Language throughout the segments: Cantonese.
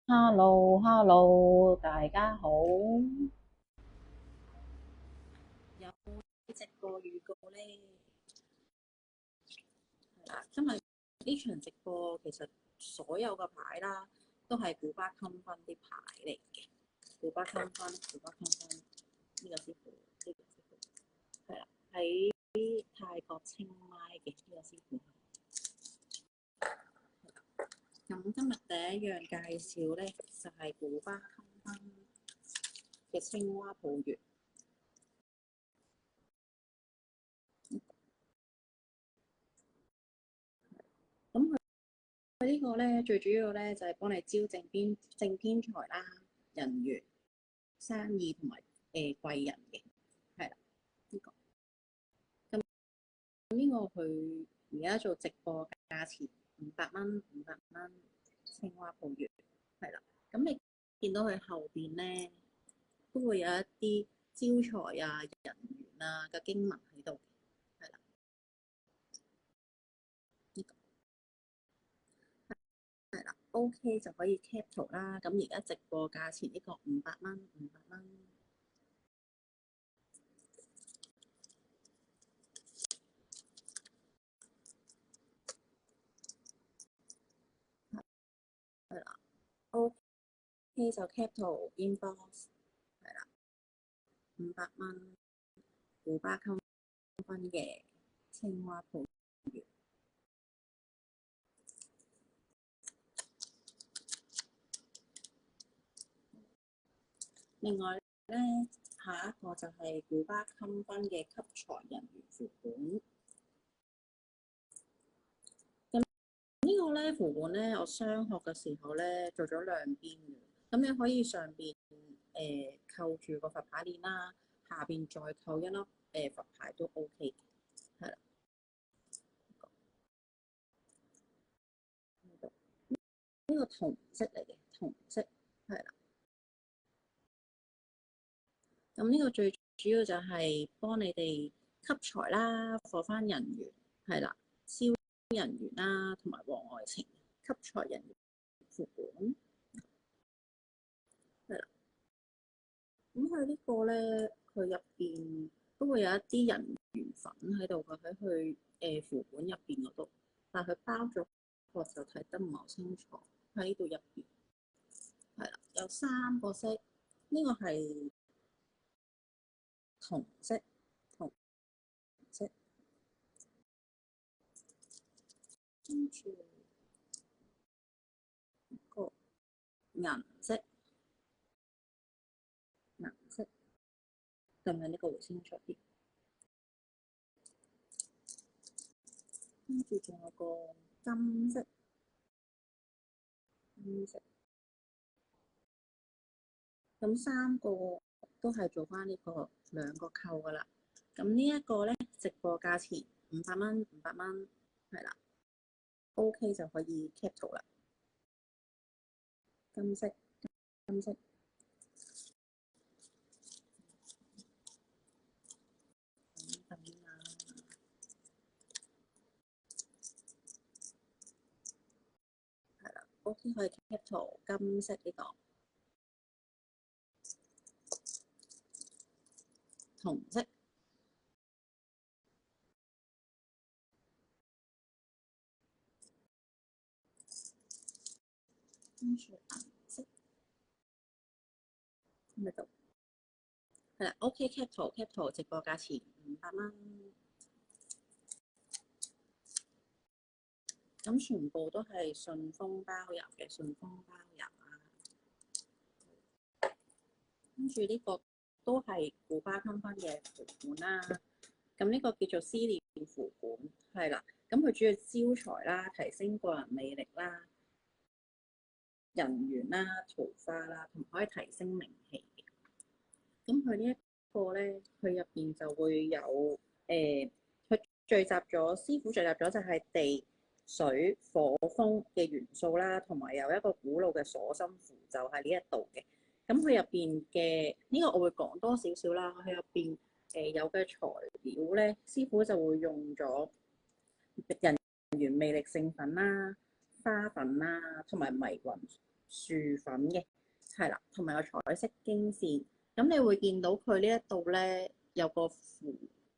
Hello，Hello，大家好。有冇直播預告呢？係啦，今日呢場直播其實所有嘅牌啦，都係古巴襟分啲牌嚟嘅。古巴襟分，古巴襟分，呢個師傅，呢個師傅係啦，喺泰國清邁嘅呢個師傅。咁今日第一樣介紹咧，就係古巴襟分嘅青蛙抱月。咁佢呢個咧，最主要咧就係幫你招正偏財啦、人緣、生意同埋貴人嘅，係啦呢個。咁呢個佢而家做直播價錢500蚊，500蚊青蛙抱月，係啦。咁你見到佢後邊咧都會有一啲招財啊、人緣啊嘅經文喺度，係啦呢個。係啦，OK 就可以 cap 圖啦。咁而家直播價錢呢個500蚊，500蚊。係啦，OK 就 cap 圖 inbox，係啦，500蚊古巴襟分嘅青蛙抱月。另外咧，下一個就係古巴襟分嘅吸財人緣符本。咁呢個咧符本咧，我雙學嘅時候咧做咗兩邊嘅。咁你可以上邊扣住個佛牌鏈啦，下邊再扣一粒佛牌都 OK 嘅，係啦。呢個銅色嚟嘅，銅色係啦。咁呢個最主要就係幫你哋吸財啦，火翻人緣係啦，燒人緣啦，同埋旺愛情，吸財人緣副本係啦。咁佢呢個咧，佢入邊都會有一啲人緣粉喺度嘅，喺佢副本入邊嗰度，但係佢包咗個就睇得唔係好清楚喺呢度入邊係啦，有3個色，呢個係銅色，銅色，跟住個銀色，銀色，咁樣呢個會清楚啲。跟住仲有個金色，金色，咁3個都係做翻呢個2個扣噶啦。咁呢一個咧，直播價錢500蚊，500蚊，係啦，OK 就可以 cap 圖啦。金色，金色，等等啊，係啦，OK 可以 cap 圖，金色呢個，銅色，跟住銀色喺度，係啦，OK cap 圖 cap 圖，直播價錢500蚊。咁全部都係順豐包郵嘅，順豐包郵啊。跟住呢個都係古巴襟分嘅符本啦。咁呢個叫做思念符本，係啦。咁佢主要招財啦，提升個人魅力啦、人緣啦、桃花啦，同可以提升名氣嘅。咁佢呢一個咧，佢入邊就會有佢聚集咗師傅聚集咗就係地、水、火、風嘅元素啦，同埋有一個古老嘅鎖心符就喺呢一度嘅。咁佢入邊嘅呢個我會講多少少啦。佢入邊有嘅材料咧，師傅就會用咗人緣魅力聖粉啦、花粉啦，同埋迷魂薯粉嘅，係啦，同埋有彩色經線。咁你會見到佢呢一度咧有個符，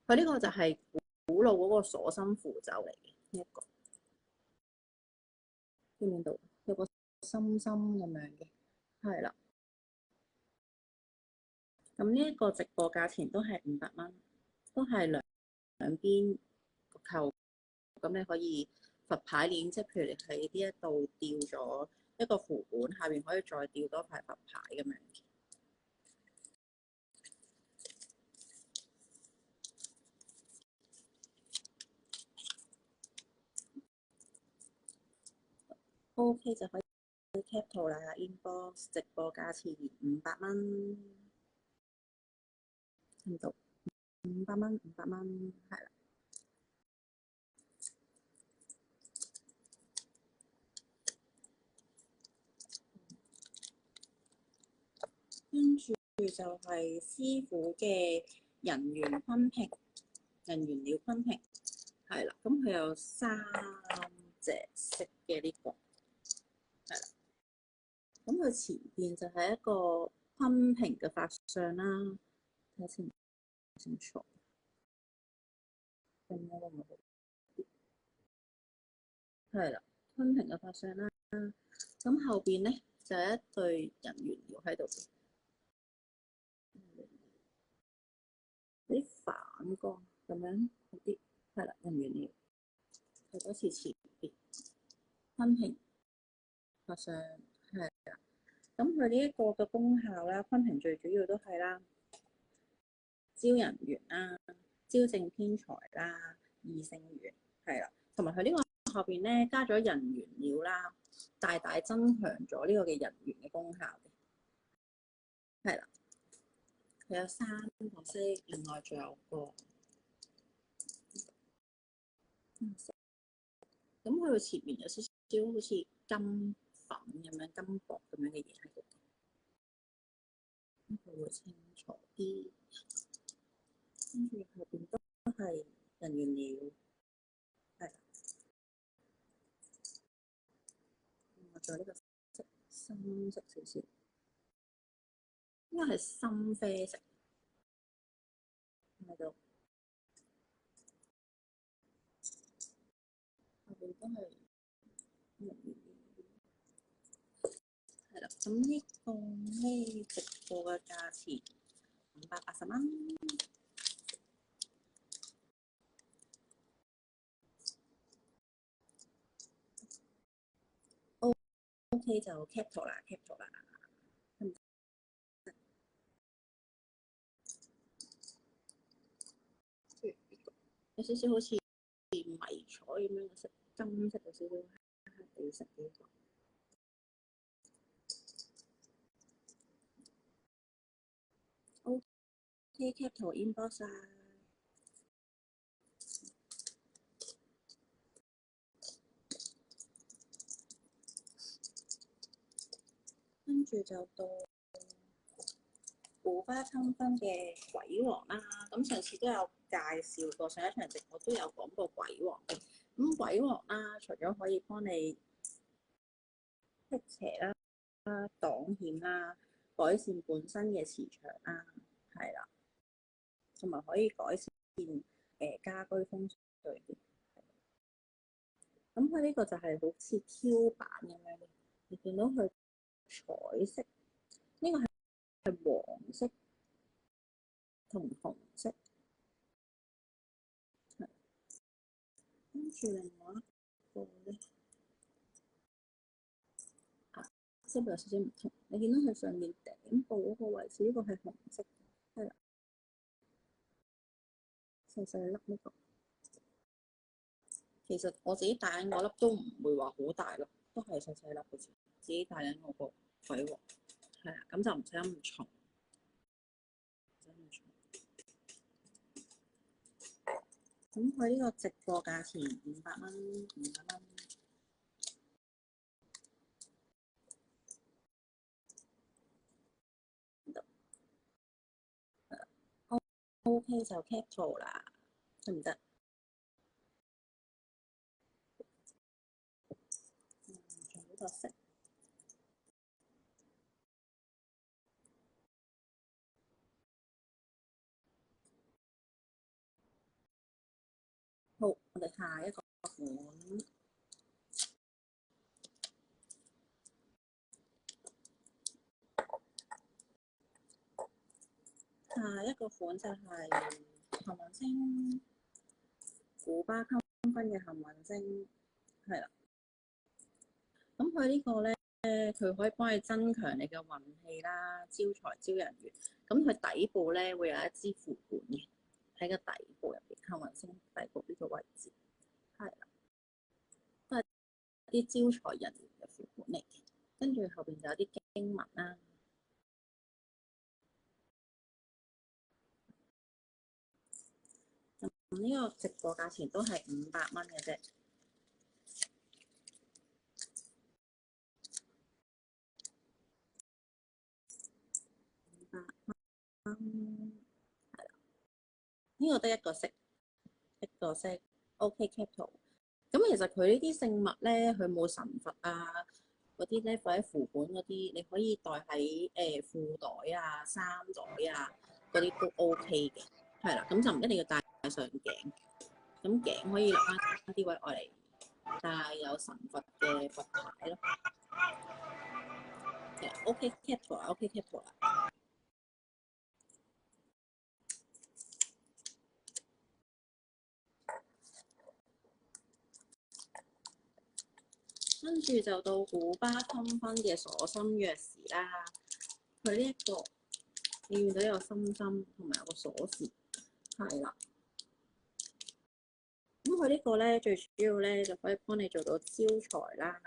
佢呢個就係古老嗰個鎖心符咒嚟嘅呢一個，見唔見到有個心心咁樣嘅，係啦。咁呢一個直播價錢都係500蚊，都係兩邊個扣。咁你可以佛牌鏈，即係譬如你喺呢一度吊咗一個符本，下邊可以再吊多塊佛牌咁樣。OK 就可以 cap 圖啦，inbox 直播價錢500蚊，聽到500蚊，係啦。跟住就係師傅嘅人緣昆平，人緣料昆平，係啦。咁佢有3隻色嘅呢個，係啦。咁佢前邊就係一個昆平嘅法相啦，睇下清唔清楚。咁樣會唔會好啲？係啦，昆平嘅法相啦。咁後邊咧就係一對人緣料喺度。啲反光咁樣好啲，係啦，人緣料係嗰次前邊昆平法相係啦。咁佢呢一個嘅功效啦，昆平最主要都係啦，招人緣啦，招正偏財啦，異性緣係啦，同埋佢呢個後邊咧加咗人緣料啦，大大增強咗呢個嘅人緣嘅功效嘅，係啦。佢有3個色，另外仲有個色。咁佢前面有少少好似金粉咁樣、金箔咁樣嘅嘢喺度，咁佢會清楚啲。跟住後邊都係人緣料，係。我再呢個色深色少少，應該係深啡色喺度。後邊都係人緣料，係啦。咁呢個呢直播嘅價錢580蚊。OK 就 cap 圖啦，cap 圖啦。有少少好似迷彩咁樣嘅色，金色有少少黑黑地色嘅。OK cap 圖 inbox 啊。跟住就到古巴繽紛嘅鬼王啦。咁上次都有介紹過，上一場直播都有講過鬼王嘅。咁鬼王啦，除咗可以幫你辟邪啦、擋險啦、改善本身嘅磁場啦，係啦，同埋可以改善家居風水嘅。咁佢呢個就係好似 Q 版咁樣嘅，你見到佢彩色，呢個係黃色同紅色，跟住另外一個咧，色有少少唔同。你見到佢上面頂部嗰個位置，呢個係紅色，係啦，細細粒呢個。其實我自己戴緊嗰粒都唔會話好大粒，都係細細粒嘅啫。自己戴緊我個鬼王，係啊，咁就唔使咁重。咁佢呢個直播價錢500蚊，500蚊。OK 就 cap 圖啦，得唔得？仲有呢個色。我哋下一個款，下一個款就係幸運星，古巴繽紛嘅幸運星，係啦。咁佢呢個咧，佢可以幫你增強你嘅運氣啦，招財招人緣。咁佢底部咧會有一支符管嘅，喺個底部入邊，幸運星底部呢個位置，係啦，都係啲招財人緣嘅符管嚟嘅。跟住後邊就有啲經文啦。咁呢個直播價錢都係500蚊嘅啫。係啦，呢個得一個色，一個色 OK Capital。咁其實佢呢啲聖物咧，佢冇神佛啊嗰啲咧，放喺符管嗰啲，你可以袋喺褲袋啊、衫袋啊嗰啲都 OK 嘅。係啦，咁就唔一定要戴上頸，咁頸可以留翻啲位愛嚟戴有神佛嘅佛牌咯。OK Capital 啊，OK Capital 啊。跟住就到古巴繽紛嘅鎖心鑰匙啦。佢呢一個你見到有心心同埋有個鎖匙，係啦。咁佢呢個咧最主要咧就可以幫你做到招財啦、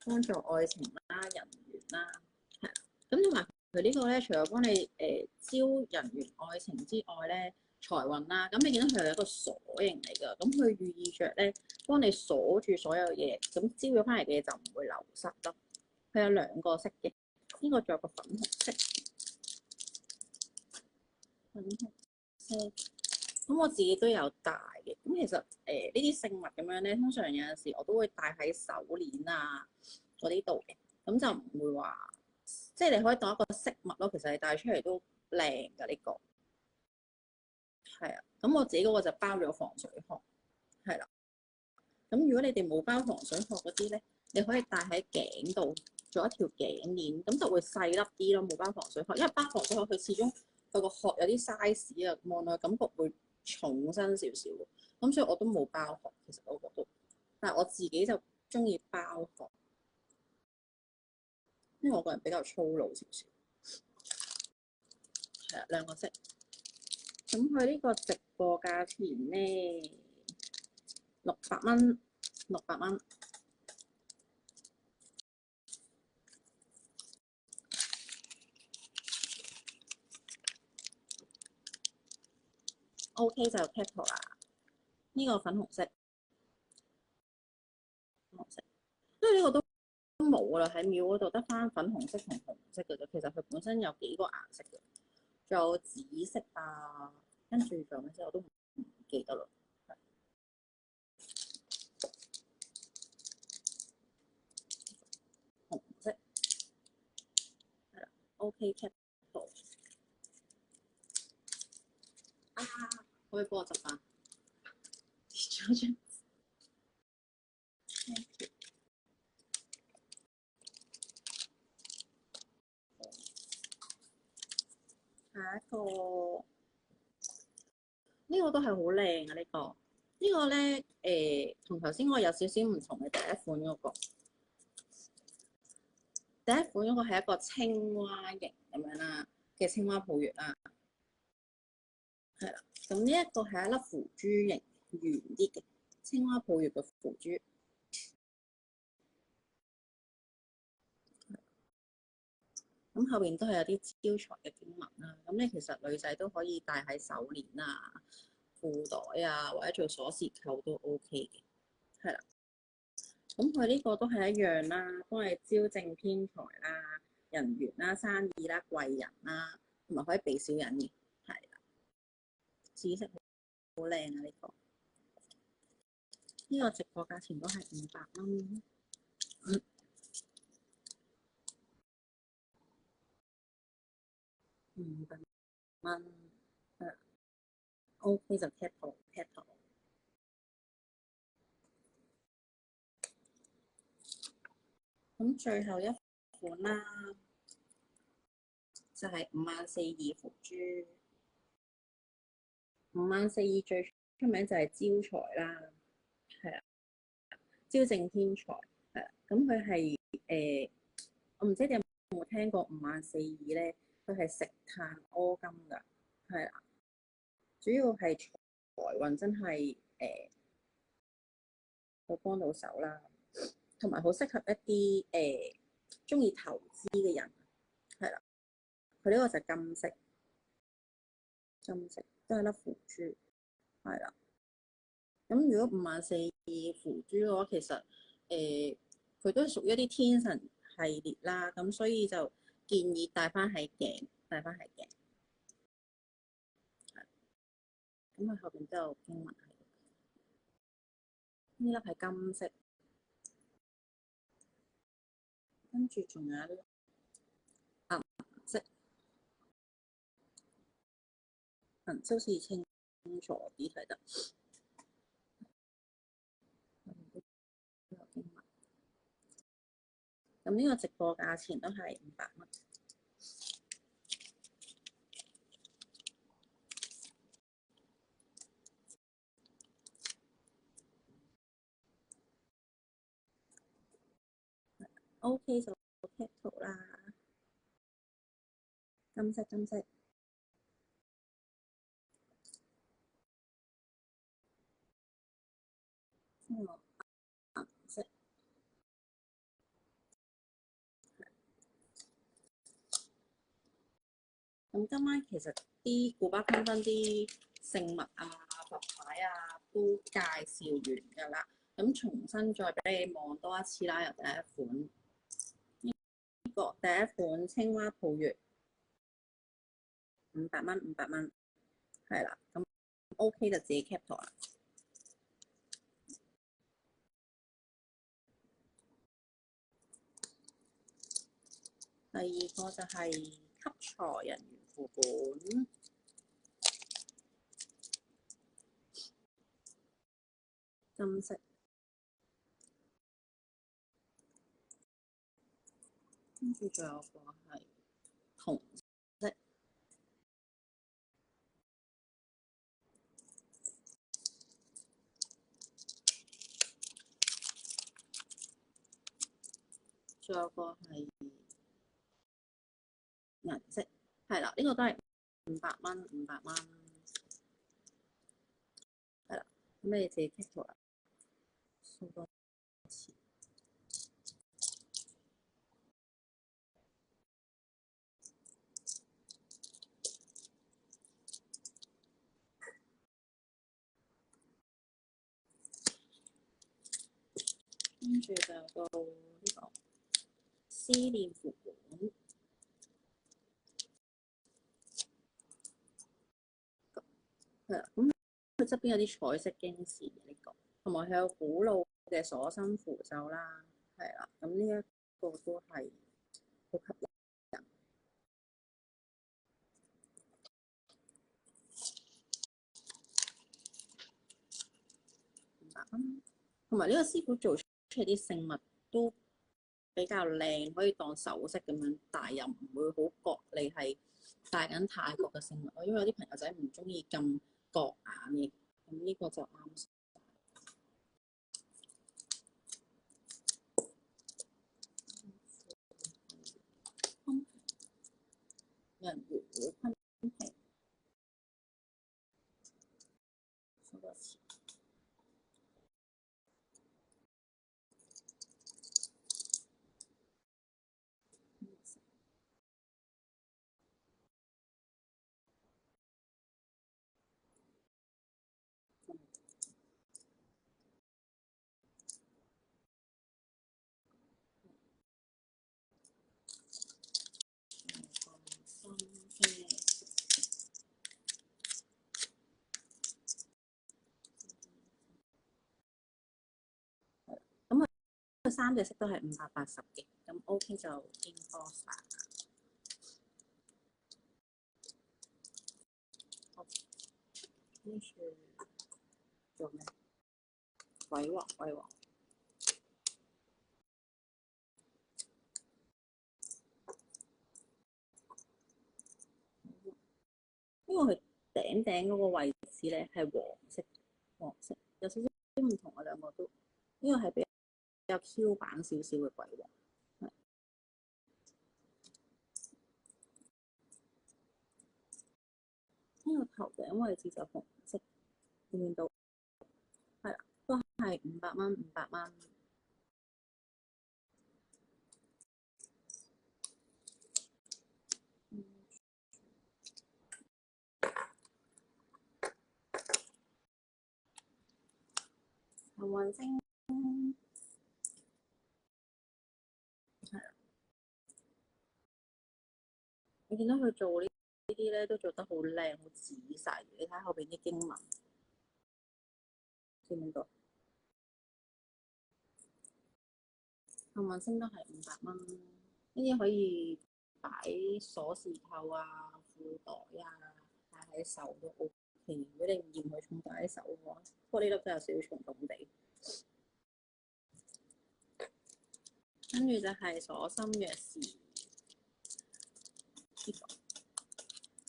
幫助愛情啦、人緣啦，係啦。咁同埋佢呢個咧，除咗幫你招人緣、愛情之外咧，財運啦，咁你見到佢係一個鎖形嚟㗎，咁佢寓意着咧幫你鎖住所有嘢，咁招咗翻嚟嘅嘢就唔會流失咯。佢有2個色嘅，呢個仲有個粉紅色，粉紅色。咁我自己都有戴嘅。咁其實呢啲聖物咁樣咧，通常有陣時我都會戴喺手鏈啊嗰啲度嘅，咁就唔會話即係你可以當一個飾物咯。其實你戴出嚟都靚㗎呢個，係啊。咁我自己嗰個就包咗防水殼，係啦。咁如果你哋冇包防水殼嗰啲咧，你可以戴喺頸度做一條頸鏈，咁就會細粒啲咯。冇包防水殼，因為包防水殼佢始終佢個殼有啲 size 啊，望落去感覺會重身少少，咁所以我都冇包殼。其實我覺得，但係我自己就中意包殼，因為我個人比較粗魯少少。係啊，2個色。咁佢呢個直播價錢咧600蚊，600蚊。OK 就 Capital 啦。呢個粉紅色，粉紅色，因為呢個都冇啦，喺廟嗰度得翻粉紅色同紅色嘅啫。其實佢本身有幾個顏色嘅，仲有紫色啊，跟住仲有咩色我都唔記得啦。紅色係啦，OK Capital 啊，可以幫我執翻跌咗張。下一個呢個都係好靚啊！呢個咧同頭先我有少少唔同嘅。第一款嗰個係一個青蛙形咁樣啦嘅青蛙抱月啦，係啦。咁呢一個係一粒腐珠形圓啲嘅青蛙抱月嘅腐珠，咁後邊都係有啲招財嘅經文啦。咁咧其實女仔都可以戴喺手鏈啊、褲袋啊，或者做鎖匙扣都 OK 嘅，係啦。咁佢呢個都係一樣啦，幫你招正偏財啦、人緣啦、生意啦、貴人啦，同埋可以俾小人嘅，係啦。紫色好靚啊！呢個直播價錢都係500蚊，嗯，500蚊，OK 就 Capital。咁最後一款啦，就係54,2腐珠。54,2最出名就係招財啦，係啊，招正天財，係啊。咁佢係我唔知你有冇聽過54,2咧？佢係食炭柯金㗎，係啦，主要係財運真係好幫到手啦，同埋好適合一啲中意投資嘅人，係啦。佢呢個就係金色，金色都係粒腐珠，係啦。咁如果54,2腐珠嘅話，其實佢都係屬於一啲天神系列啦，咁所以就建議戴翻喺頸，戴翻喺頸。咁佢後邊都有經文喺度，呢粒係金色，跟住仲有一粒銀色，銀色好似清楚啲睇得。咁呢個直播價錢都係500蚊。OK 就 cap 圖啦，金色金色，銀色。咁今晚其實啲古巴烹飪啲聖物啊、佛牌啊都介紹完㗎啦，咁重新再俾你望多一次啦。由第一款呢個第一款青蛙抱月500蚊，500蚊，係啦，咁 OK 就自己 cap 圖啦。第二個就係吸財人緣副本，金色，跟住仲有個係銅色，仲有個係銀色，係啦，呢個都係500蚊，500蚊，係啦，咁你自己 cap 圖啦，數多次。跟住就到呢個思念副本，係啦，咁佢側邊有啲彩色經線嘅呢個，同埋佢有古老嘅鎖心符咒啦，係啦，咁呢一個都係好吸引人，500蚊，同埋呢個師傅做出嚟啲聖物都比較靚，可以當首飾咁樣戴，又唔會好覺你係戴緊泰國嘅聖物。因為有啲朋友仔唔中意咁覺眼嘅，咁呢個就啱。人緣會分平，數多次。咁佢三隻色都係580嘅，咁 OK 就應多晒。跟住做咩？鬼王，鬼王，因為佢頂嗰個位置咧係黃色有少少唔同啊，兩個都呢個係比較 Q 版少少嘅鬼王。呢個頭頂位置就紅色，見唔見到？係啦，都係500蚊，500蚊。幸運星係啦，你見到佢做呢啲咧都做得好靚，好仔細。你睇後邊啲經文，見唔見到？幸運星都係500蚊，呢啲可以擺鎖匙扣啊、褲袋啊，戴喺手都 OK。如果你唔嫌佢重戴喺手嘅話，不過呢粒真係有少少重重地。跟住就係鎖心鑰匙，呢個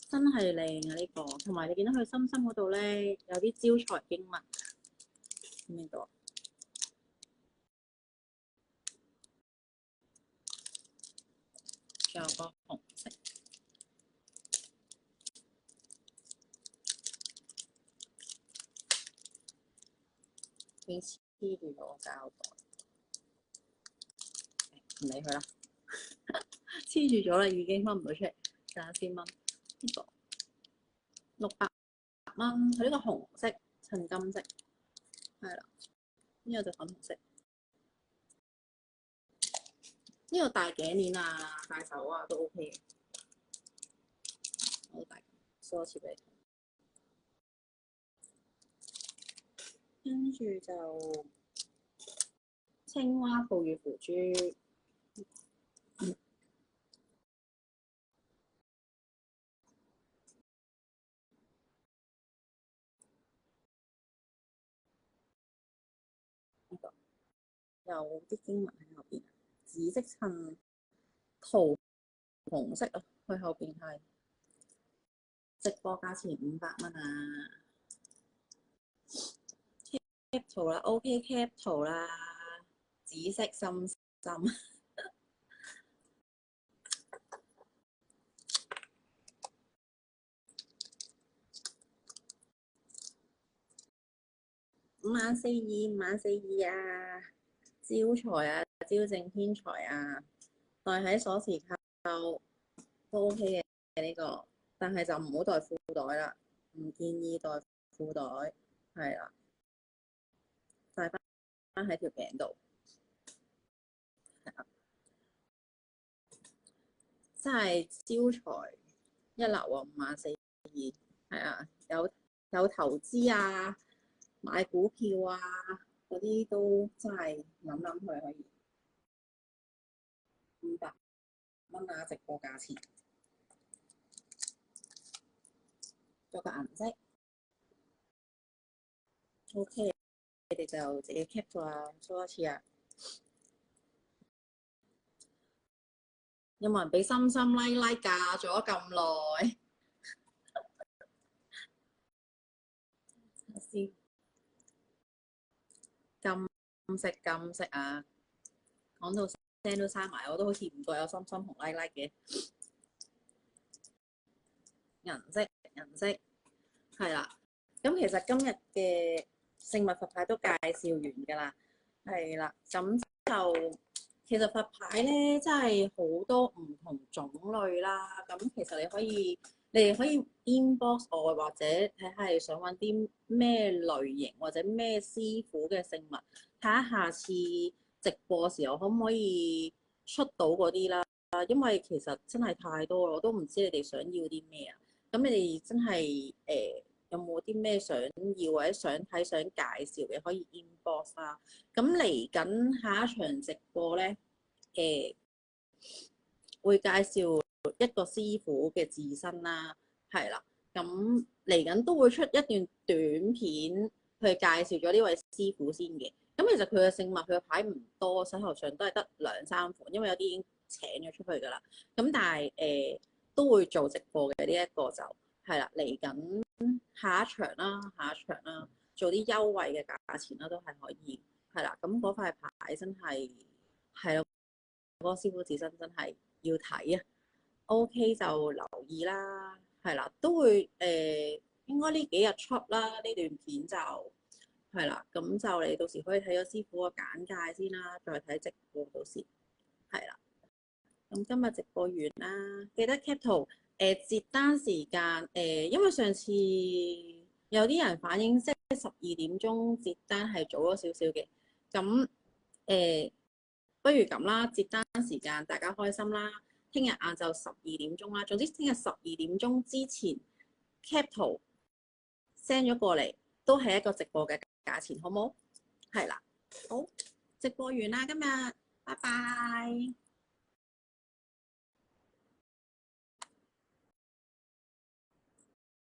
真係靚啊！呢個同埋你見到佢心心嗰度咧有啲招財經文，見唔見到？仲有個紅色，已經黐住咗個膠袋，唔理佢啦，黐住咗啦，已經分唔到出嚟，等下先掹呢個600蚊，佢呢個紅色襯金色，係啦，呢個就粉紅色，呢個戴頸鏈啊、戴手啊都 OK 嘅，我戴多次俾你，跟住就青蛙抱月符珠。有啲經文喺後邊，紫色襯桃紅色啊，佢後邊係直播價錢500蚊啊 ！cap 圖啦，OK cap 圖啦，紫色心心54200啊！招財啊，招正偏財啊，袋喺鎖匙扣都 OK 嘅呢個，但係就唔好袋褲袋啦，唔建議袋褲袋，係啦，戴翻喺條頸度，係啊，真係招財一流啊！54200，係啊，有投資啊，買股票啊嗰啲都真係諗佢可以500蚊啊！直播價錢，做個顏色 OK，你哋就自己 cap 咗啊，show 多次啊！有冇人俾心心拉拉架咗咁耐？先金色啊！講到聲都閂埋，我都好似唔覺有心心紅拉拉嘅銀色係啦。咁其實今日嘅聖物佛牌都介紹完㗎啦，係啦。咁就其實佛牌咧真係好多唔同種類啦。咁其實你哋可以 inbox 我，或者睇下你想揾啲咩類型或者咩師傅嘅聖物，睇下下次直播嘅時候可唔可以出到嗰啲啦。因為其實真係太多啦，我都唔知你哋想要啲咩啊。咁你哋真係有冇啲咩想要或者想睇想介紹嘅，可以 inbox 啦。咁嚟緊下一場直播咧，會介紹一個師傅嘅自身啦，係啦。咁嚟緊都會出一段短片去介紹咗呢位師傅先嘅。咁其實佢嘅聖物佢嘅牌唔多，手頭上都係得2-3款，因為有啲已經請咗出去㗎啦。咁但係都會做直播嘅呢一個就係啦，嚟緊下一場啦，下一場啦，做啲優惠嘅價錢啦，都係可以。係啦，咁嗰塊牌真係係咯，嗰個師傅自身真係要睇啊。OK 就留意啦，係啦，都會應該呢幾日出啦，呢段片就係啦，咁就你到時可以睇咗師傅個簡介先啦，再睇直播到時係啦。咁今日直播完啦，記得 cap 圖截單時間因為上次有啲人反映即係12點鐘截單係早咗少少嘅，咁不如咁啦，截單時間大家開心啦。聽日晏晝12點鐘啦，總之聽日12點鐘之前 cap 圖 send 咗過嚟，都係一個直播嘅價錢，好冇？係啦，好，直播完啦，今日，拜拜。